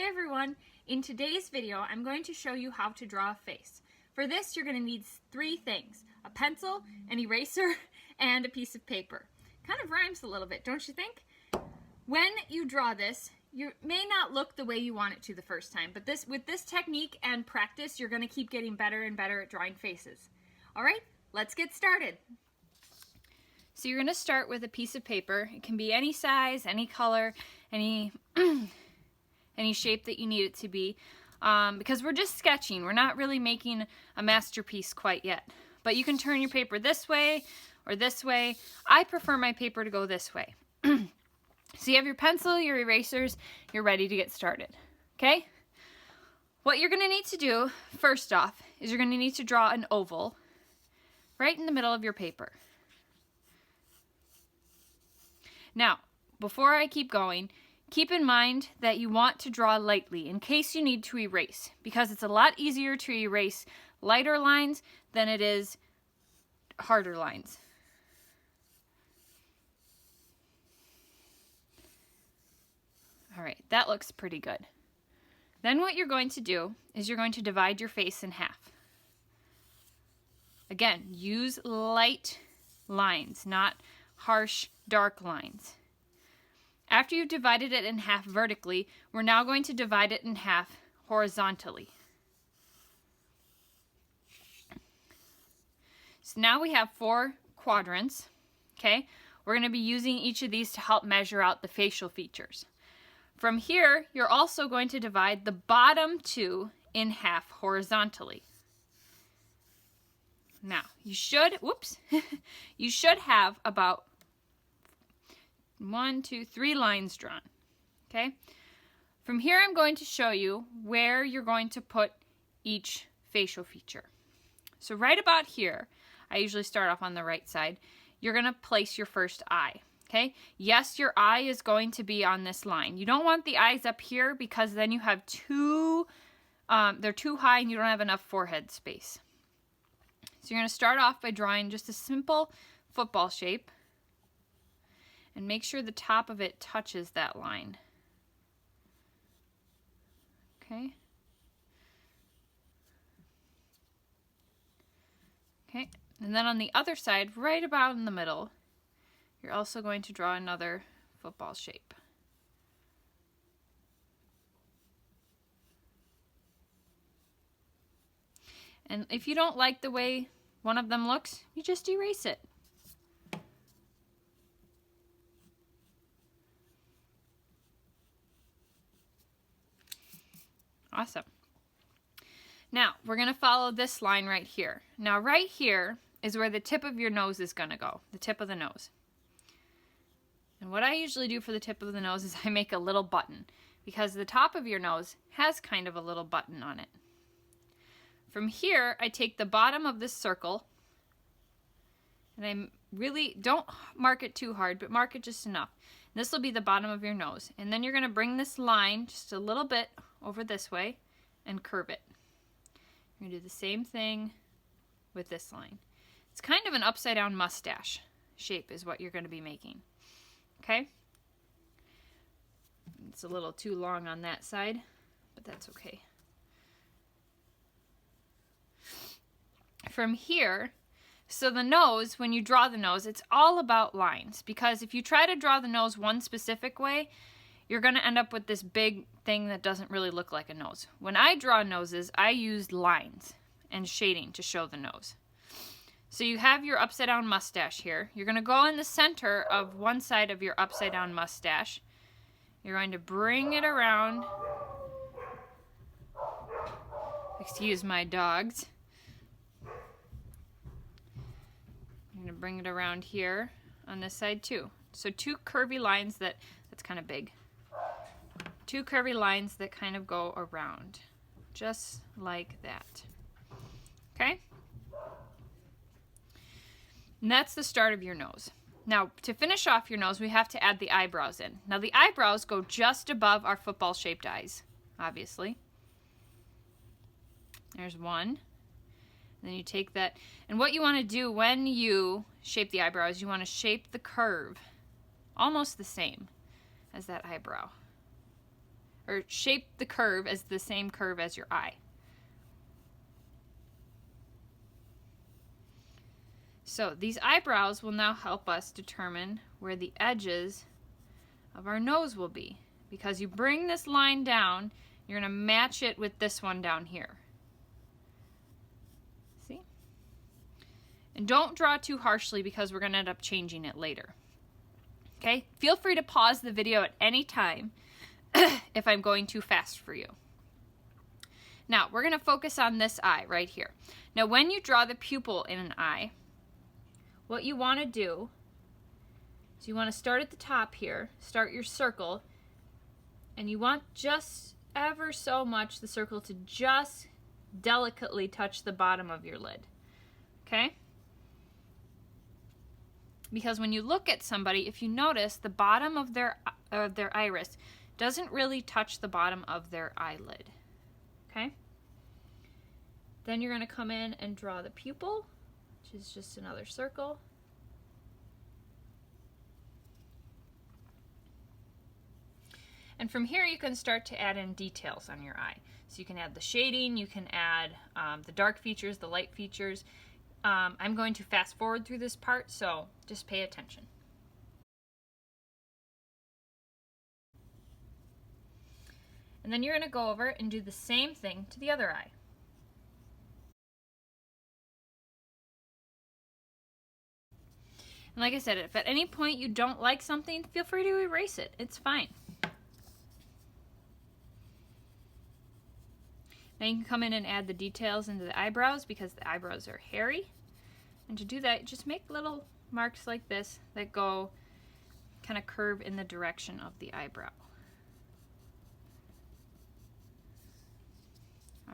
Hey everyone! In today's video, I'm going to show you how to draw a face. For this, you're going to need three things: a pencil, an eraser, and a piece of paper. Kind of rhymes a little bit, don't you think? When you draw this, you may not look the way you want it to the first time, but with this technique and practice, you're going to keep getting better and better at drawing faces. Alright, let's get started. So you're going to start with a piece of paper. It can be any size, any color, any shape that you need it to be, because we're just sketching. We're not really making a masterpiece quite yet. But you can turn your paper this way or this way. I prefer my paper to go this way. So you have your pencil, your erasers, you're ready to get started. Okay? What you're going to need to do, first off, is you're going to need to draw an oval right in the middle of your paper. Now, before I keep going, keep in mind that you want to draw lightly in case you need to erase, because it's a lot easier to erase lighter lines than it is harder lines. All right, that looks pretty good. Then what you're going to do is you're going to divide your face in half. Again, use light lines, not harsh, dark lines. After you've divided it in half vertically, we're now going to divide it in half horizontally. So now we have 4 quadrants, okay? We're going to be using each of these to help measure out the facial features. From here, you're also going to divide the bottom 2 in half horizontally. Now, you should have about 1, 2, 3 lines drawn, okay? From here, I'm going to show you where you're going to put each facial feature. So right about here, I usually start off on the right side, you're going to place your first eye, okay? Yes, your eye is going to be on this line. You don't want the eyes up here because then you have they're too high and you don't have enough forehead space. So you're going to start off by drawing just a simple football shape. And make sure the top of it touches that line. Okay. Okay, and then on the other side, right about in the middle, you're also going to draw another football shape. And if you don't like the way one of them looks, you just erase it. Awesome. Now, we're going to follow this line right here. Now, right here is where the tip of your nose is going to go, the tip of the nose. And what I usually do for the tip of the nose is I make a little button, because the top of your nose has kind of a little button on it. From here, I take the bottom of this circle, and I really don't mark it too hard, but mark it just enough. And this will be the bottom of your nose. And then you're going to bring this line just a little bit over this way and curve it. You're going to do the same thing with this line. It's kind of an upside down mustache shape is what you're going to be making. Okay? It's a little too long on that side, but that's okay. From here, so the nose, when you draw the nose, it's all about lines, because if you try to draw the nose one specific way, you're going to end up with this big thing that doesn't really look like a nose. When I draw noses, I use lines and shading to show the nose. So you have your upside down mustache here. You're going to go in the center of one side of your upside down mustache. You're going to bring it around. Excuse my dogs. I'm going to bring it around here on this side too. So 2 curvy lines that's kind of big. 2 curvy lines that kind of go around, just like that. Okay? And that's the start of your nose. Now, to finish off your nose, we have to add the eyebrows in. Now, the eyebrows go just above our football-shaped eyes, obviously. There's one. And then you take that, and what you want to do when you shape the eyebrows, you want to shape the curve almost the same as that eyebrow. or shape the curve as the same curve as your eye. So these eyebrows will now help us determine where the edges of our nose will be. Because you bring this line down, you're going to match it with this one down here. See? And don't draw too harshly because we're going to end up changing it later. Okay? Feel free to pause the video at any time if I'm going too fast for you. Now, we're going to focus on this eye right here. Now, when you draw the pupil in an eye, what you want to do is you want to start at the top here, start your circle, and you want just ever so much the circle to just delicately touch the bottom of your lid. Okay? Because when you look at somebody, if you notice, the bottom of their iris doesn't really touch the bottom of their eyelid. Okay? Then you're going to come in and draw the pupil, which is just another circle. And from here you can start to add in details on your eye. So you can add the shading, you can add the dark features, the light features. I'm going to fast forward through this part, so just pay attention. And then you're going to go over and do the same thing to the other eye. And like I said, if at any point you don't like something, feel free to erase it. It's fine. Now you can come in and add the details into the eyebrows because the eyebrows are hairy. And to do that, just make little marks like this that go kind of curve in the direction of the eyebrow.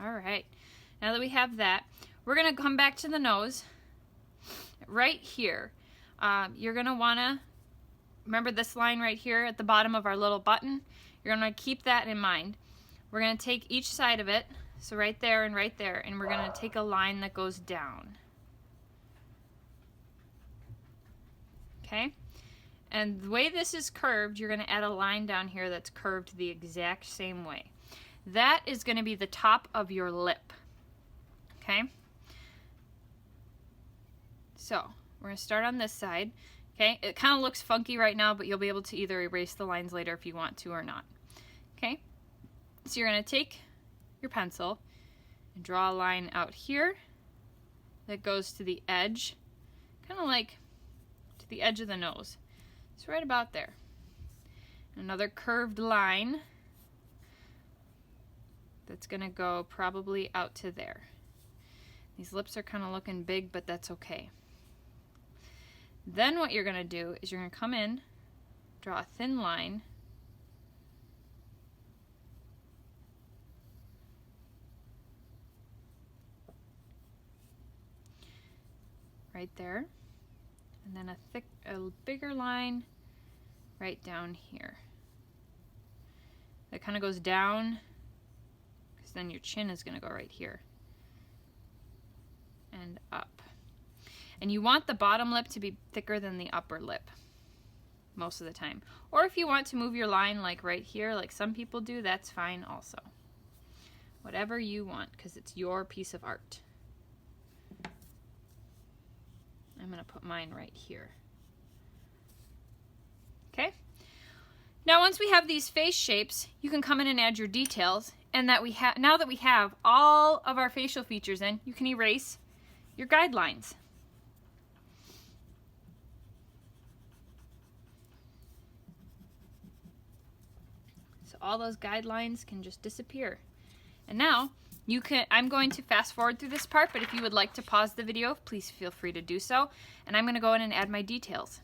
All right, now that we have that, we're going to come back to the nose. Right here, you're going to want to remember this line right here at the bottom of our little button. You're going to keep that in mind. We're going to take each side of it, so right there, and we're going to take a line that goes down. Okay? And the way this is curved, you're going to add a line down here that's curved the exact same way. That is going to be the top of your lip. Okay? So, we're going to start on this side. Okay? It kind of looks funky right now, but you'll be able to either erase the lines later if you want to or not. Okay? So you're going to take your pencil and draw a line out here that goes to the edge, kind of like to the edge of the nose. It's right about there. Another curved line that's going to go probably out to there. These lips are kind of looking big, but that's okay. Then what you're going to do is you're going to come in, draw a thin line, right there, and then a bigger line right down here. That kind of goes down, because then your chin is going to go right here and up. And you want the bottom lip to be thicker than the upper lip most of the time. Or if you want to move your line like right here, like some people do, that's fine also. Whatever you want, because it's your piece of art. I'm going to put mine right here. Okay? Now once we have these face shapes, you can come in and add your details. And now that we have all of our facial features in, you can erase your guidelines. So all those guidelines can just disappear. And now I'm going to fast forward through this part, but if you would like to pause the video, please feel free to do so. And I'm going to go in and add my details.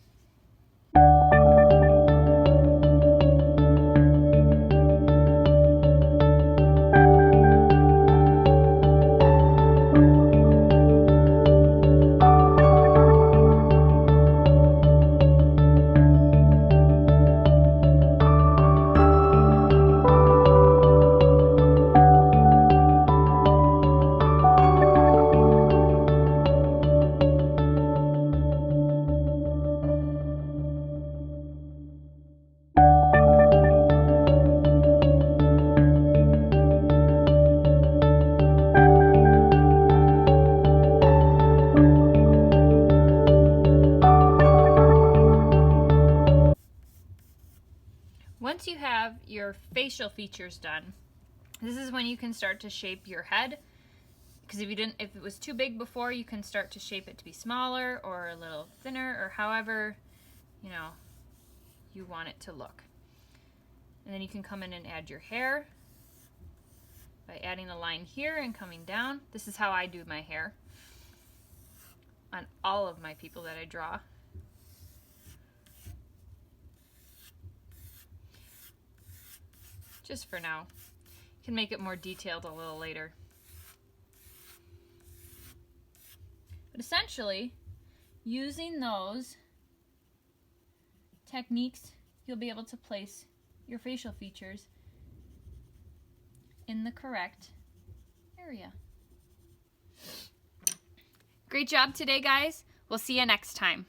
Once you have your facial features done, this is when you can start to shape your head. Because if it was too big before, you can start to shape it to be smaller or a little thinner or however, you know, you want it to look. And then you can come in and add your hair by adding a line here and coming down. This is how I do my hair on all of my people that I draw. Just for now. You can make it more detailed a little later. But essentially, using those techniques, you'll be able to place your facial features in the correct area. Great job today, guys. We'll see you next time.